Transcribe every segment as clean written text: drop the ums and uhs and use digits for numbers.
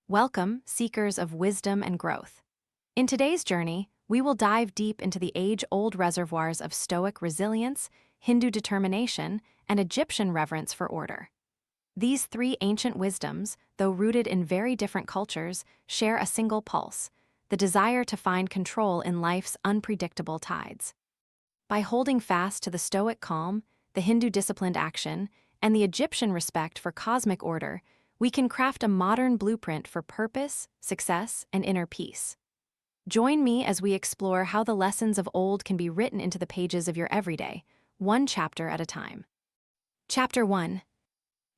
Welcome, seekers of wisdom and growth. In today's journey, we will dive deep into the age-old reservoirs of Stoic resilience, Hindu determination, and Egyptian reverence for order. These three ancient wisdoms, though rooted in very different cultures, share a single pulse: the desire to find control in life's unpredictable tides. By holding fast to the Stoic calm, the Hindu disciplined action, and the Egyptian respect for cosmic order, we can craft a modern blueprint for purpose, success, and inner peace. Join me as we explore how the lessons of old can be written into the pages of your everyday, one chapter at a time. Chapter 1.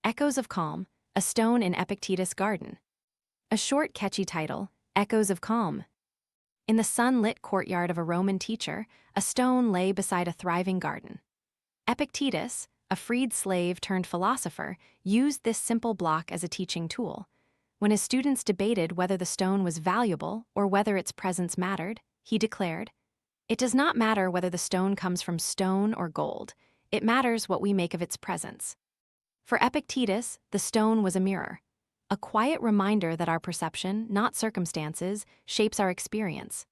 Echoes of Calm, a Stone in Epictetus' Garden. A short, catchy title, Echoes of Calm. In the sun-lit courtyard of a Roman teacher, a stone lay beside a thriving garden. Epictetus, a freed slave turned philosopher, used this simple block as a teaching tool. When his students debated whether the stone was valuable or whether its presence mattered, he declared, "It does not matter whether the stone comes from stone or gold. It matters what we make of its presence." For Epictetus, the stone was a mirror, a quiet reminder that our perception, not circumstances, shapes our experience.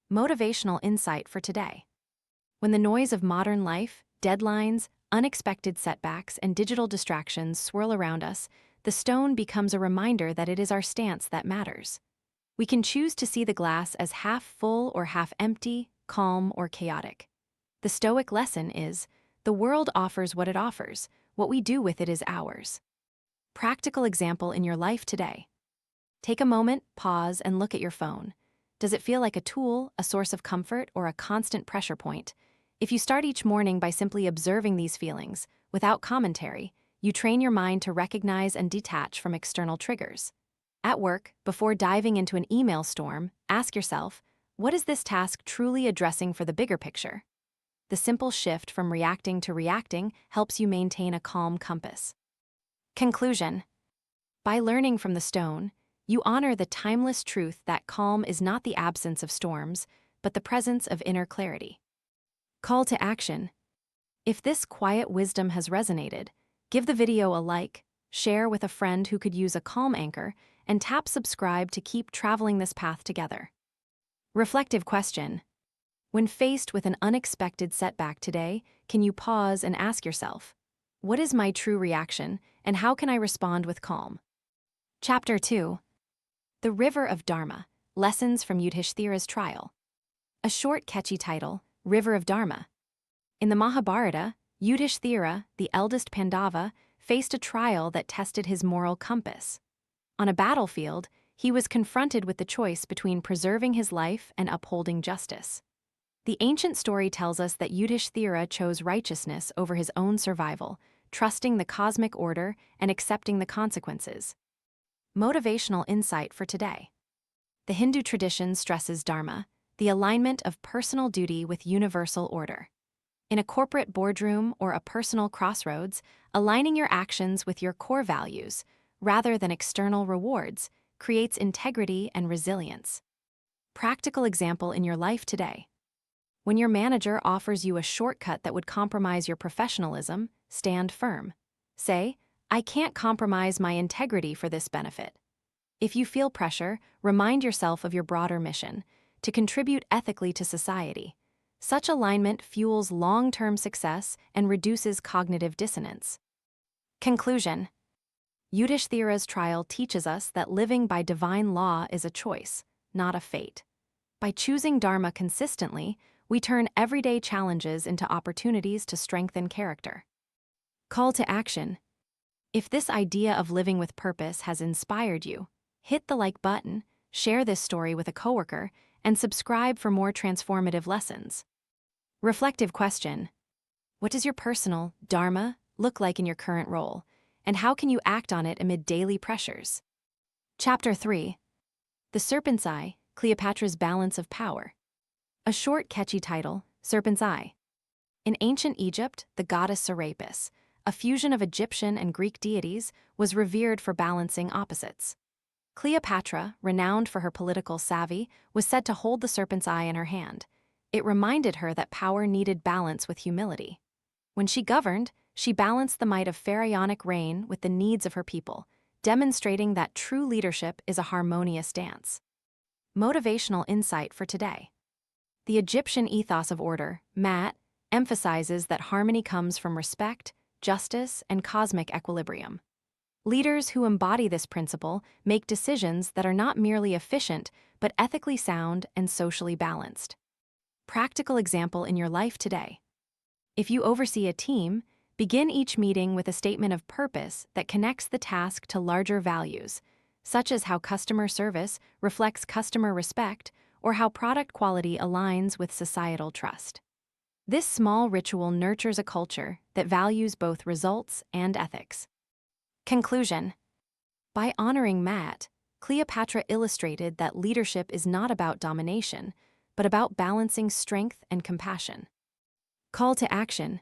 Motivational insight for today. When the noise of modern life, deadlines, unexpected setbacks, and digital distractions swirl around us, the stone becomes a reminder that it is our stance that matters. We can choose to see the glass as half full or half empty, calm or chaotic. The Stoic lesson is, the world offers what it offers, what we do with it is ours. Practical example in your life today. Take a moment, pause, and look at your phone. Does it feel like a tool, a source of comfort, or a constant pressure point? If you start each morning by simply observing these feelings, without commentary, you train your mind to recognize and detach from external triggers. At work, before diving into an email storm, ask yourself, what is this task truly addressing for the bigger picture? The simple shift from reacting to reacting helps you maintain a calm compass. Conclusion. By learning from the stone, you honor the timeless truth that calm is not the absence of storms, but the presence of inner clarity. Call to action. If this quiet wisdom has resonated, give the video a like, share with a friend who could use a calm anchor, and tap subscribe to keep traveling this path together. Reflective question. When faced with an unexpected setback today, can you pause and ask yourself, what is my true reaction, and how can I respond with calm? Chapter 2. The River of Dharma, Lessons from Yudhishthira's Trial. A short, catchy title, River of Dharma. In the Mahabharata, Yudhishthira, the eldest Pandava, faced a trial that tested his moral compass. On a battlefield, he was confronted with the choice between preserving his life and upholding justice. The ancient story tells us that Yudhishthira chose righteousness over his own survival, trusting the cosmic order and accepting the consequences. Motivational insight for today. The Hindu tradition stresses dharma, the alignment of personal duty with universal order. In a corporate boardroom or a personal crossroads, aligning your actions with your core values, rather than external rewards, creates integrity and resilience. Practical example in your life today. When your manager offers you a shortcut that would compromise your professionalism, stand firm. Say, "I can't compromise my integrity for this benefit." If you feel pressure, remind yourself of your broader mission: to contribute ethically to society. Such alignment fuels long-term success and reduces cognitive dissonance. Conclusion. Yudhishthira's trial teaches us that living by divine law is a choice, not a fate. By choosing dharma consistently, we turn everyday challenges into opportunities to strengthen character. Call to action. If this idea of living with purpose has inspired you, hit the like button, share this story with a coworker, and subscribe for more transformative lessons. Reflective question. What does your personal dharma look like in your current role, and how can you act on it amid daily pressures? Chapter 3. The Serpent's Eye, Cleopatra's Balance of Power. A short, catchy title, Serpent's Eye. In ancient Egypt, the goddess Serapis, a fusion of Egyptian and Greek deities, was revered for balancing opposites. Cleopatra, renowned for her political savvy, was said to hold the serpent's eye in her hand. It reminded her that power needed balance with humility. When she governed, she balanced the might of pharaonic reign with the needs of her people, demonstrating that true leadership is a harmonious dance. Motivational insight for today. The Egyptian ethos of order, Mat, emphasizes that harmony comes from respect, justice, and cosmic equilibrium. Leaders who embody this principle make decisions that are not merely efficient, but ethically sound and socially balanced. Practical example in your life today. If you oversee a team, begin each meeting with a statement of purpose that connects the task to larger values, such as how customer service reflects customer respect or how product quality aligns with societal trust. This small ritual nurtures a culture that values both results and ethics. Conclusion. By honoring Mat, Cleopatra illustrated that leadership is not about domination, but about balancing strength and compassion. Call to action.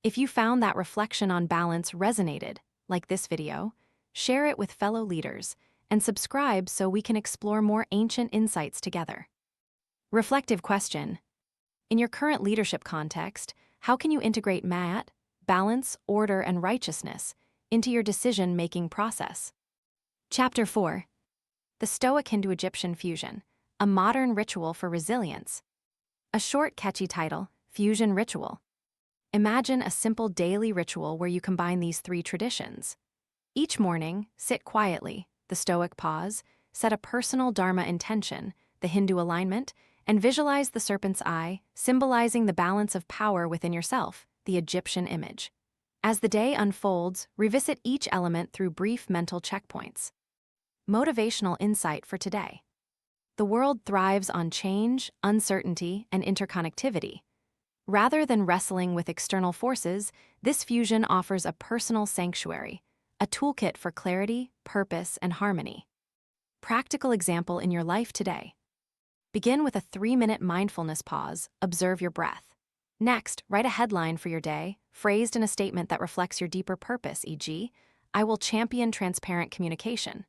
If you found that reflection on balance resonated, like this video, share it with fellow leaders and subscribe so we can explore more ancient insights together. Reflective question. In your current leadership context, how can you integrate Mat, balance, order, and righteousness into your decision-making process? Chapter 4. The Stoic Hindu-Egyptian Fusion, a modern ritual for resilience. A short, catchy title, Fusion Ritual. Imagine a simple daily ritual where you combine these three traditions. Each morning, sit quietly, the Stoic pause, set a personal Dharma intention, the Hindu alignment, and visualize the serpent's eye, symbolizing the balance of power within yourself, the Egyptian image. As the day unfolds, revisit each element through brief mental checkpoints. Motivational insight for today. The world thrives on change, uncertainty, and interconnectivity. Rather than wrestling with external forces, this fusion offers a personal sanctuary, a toolkit for clarity, purpose, and harmony. Practical example in your life today. Begin with a 3-minute mindfulness pause, observe your breath. Next, write a headline for your day, phrased in a statement that reflects your deeper purpose, e.g., I will champion transparent communication.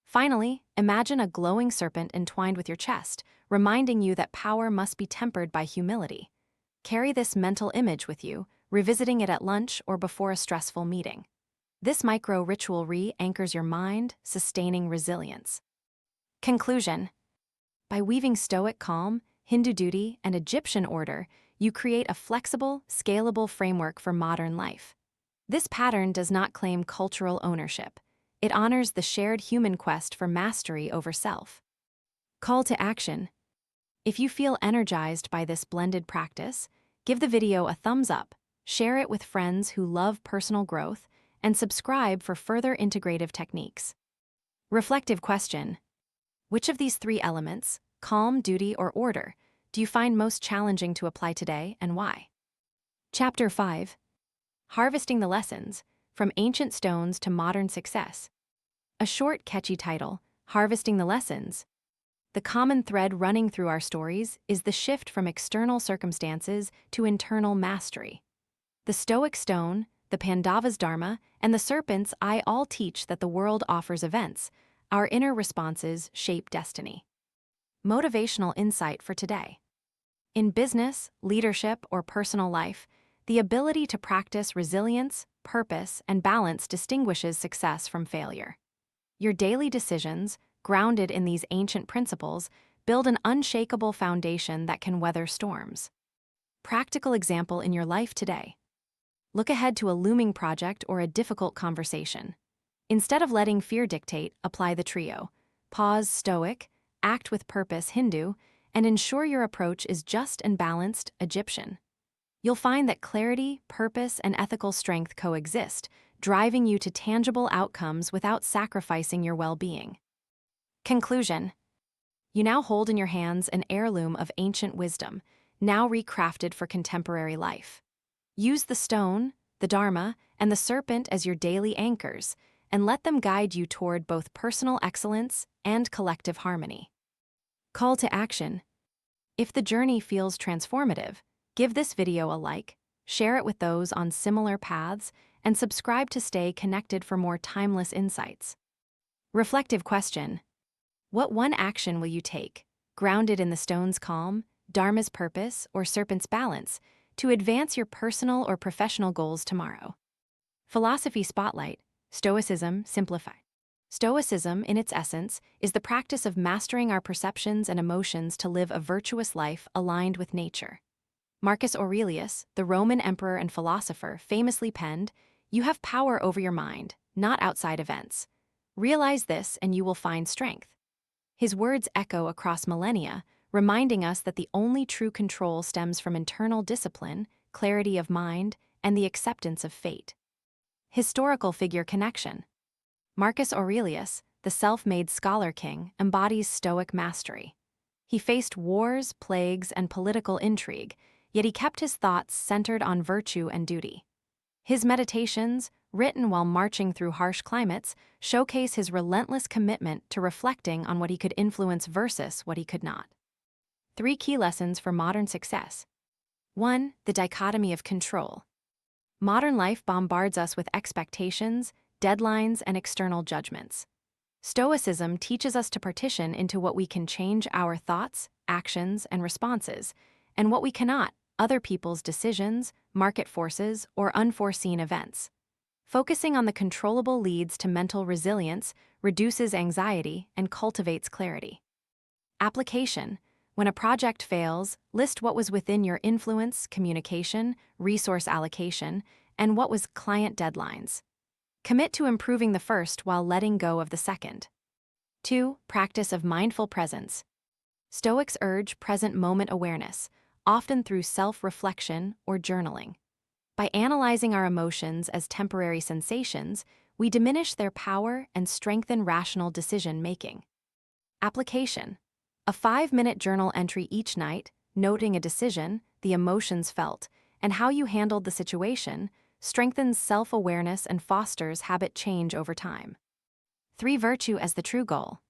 Finally, imagine a glowing serpent entwined with your chest, reminding you that power must be tempered by humility. Carry this mental image with you, revisiting it at lunch or before a stressful meeting. This micro-ritual re-anchors your mind, sustaining resilience. Conclusion. By weaving Stoic calm, Hindu duty, and Egyptian order, you create a flexible, scalable framework for modern life. This pattern does not claim cultural ownership. It honors the shared human quest for mastery over self. Call to action. If you feel energized by this blended practice, give the video a thumbs up, share it with friends who love personal growth, and subscribe for further integrative techniques. Reflective question. Which of these three elements, calm, duty, or order, do you find most challenging to apply today and why? Chapter 5. Harvesting the Lessons, From Ancient Stones to Modern Success. A short, catchy title, Harvesting the Lessons. The common thread running through our stories is the shift from external circumstances to internal mastery. The Stoic stone, the Pandava's Dharma, and the serpent's eye all teach that the world offers events. Our inner responses shape destiny. Motivational insight for today. In business, leadership, or personal life, the ability to practice resilience, purpose, and balance distinguishes success from failure. Your daily decisions, grounded in these ancient principles, build an unshakable foundation that can weather storms. Practical example in your life today. Look ahead to a looming project or a difficult conversation. Instead of letting fear dictate, apply the trio. Pause, Stoic, act with purpose, Hindu, and ensure your approach is just and balanced, Egyptian. You'll find that clarity, purpose, and ethical strength coexist, driving you to tangible outcomes without sacrificing your well-being. Conclusion. You now hold in your hands an heirloom of ancient wisdom, now recrafted for contemporary life. Use the stone, the Dharma, and the serpent as your daily anchors, and let them guide you toward both personal excellence and collective harmony. Call to action. If the journey feels transformative, give this video a like, share it with those on similar paths, and subscribe to stay connected for more timeless insights. Reflective question. What one action will you take, grounded in the stone's calm, Dharma's purpose, or serpent's balance, to advance your personal or professional goals tomorrow? Philosophy Spotlight, Stoicism Simplified. Stoicism, in its essence, is the practice of mastering our perceptions and emotions to live a virtuous life aligned with nature. Marcus Aurelius, the Roman emperor and philosopher, famously penned, "You have power over your mind, not outside events. Realize this and you will find strength." His words echo across millennia, reminding us that the only true control stems from internal discipline, clarity of mind, and the acceptance of fate. Historical figure connection. Marcus Aurelius, the self-made scholar king, embodies Stoic mastery. He faced wars, plagues, and political intrigue, yet he kept his thoughts centered on virtue and duty. His meditations, written while marching through harsh climates, showcase his relentless commitment to reflecting on what he could influence versus what he could not. 3 key lessons for modern success. 1. The dichotomy of control. Modern life bombards us with expectations, deadlines, and external judgments. Stoicism teaches us to partition into what we can change: our thoughts, actions, and responses, and what we cannot: other people's decisions, market forces, or unforeseen events. Focusing on the controllable leads to mental resilience, reduces anxiety, and cultivates clarity. Application. When a project fails, list what was within your influence, communication, resource allocation, and what was client deadlines. Commit to improving the first while letting go of the second. 2. Practice of mindful presence. Stoics urge present moment awareness, often through self-reflection or journaling. By analyzing our emotions as temporary sensations, we diminish their power and strengthen rational decision-making. Application. A 5-minute journal entry each night, noting a decision, the emotions felt, and how you handled the situation, strengthens self-awareness and fosters habit change over time. 3. Virtue as the true goal.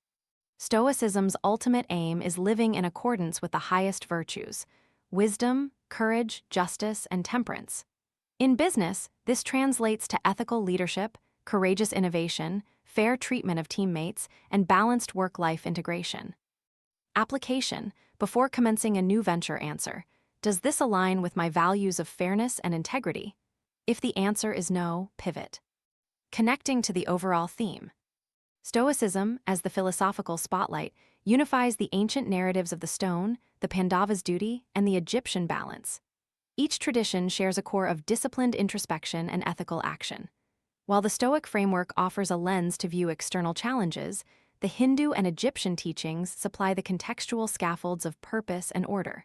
Stoicism's ultimate aim is living in accordance with the highest virtues: wisdom, courage, justice, and temperance. In business, this translates to ethical leadership, courageous innovation, fair treatment of teammates, and balanced work-life integration. Application. Before commencing a new venture, answer: does this align with my values of fairness and integrity? If the answer is no, pivot. Connecting to the overall theme. Stoicism, as the philosophical spotlight, unifies the ancient narratives of the stone, the Pandava's duty, and the Egyptian balance. Each tradition shares a core of disciplined introspection and ethical action. While the Stoic framework offers a lens to view external challenges, the Hindu and Egyptian teachings supply the contextual scaffolds of purpose and order.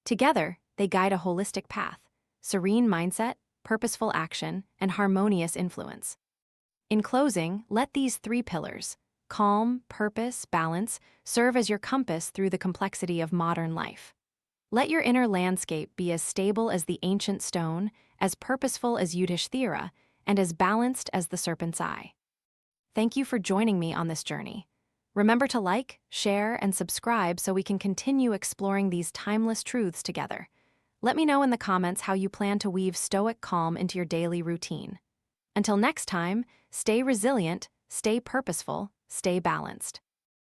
Together, they guide a holistic path: serene mindset, purposeful action, and harmonious influence. In closing, let these 3 pillars, calm, purpose, balance, serve as your compass through the complexity of modern life. Let your inner landscape be as stable as the ancient stone, as purposeful as Yudhishthira, and as balanced as the serpent's eye. Thank you for joining me on this journey. Remember to like, share, and subscribe so we can continue exploring these timeless truths together. Let me know in the comments how you plan to weave Stoic calm into your daily routine. Until next time, stay resilient, stay purposeful, stay balanced.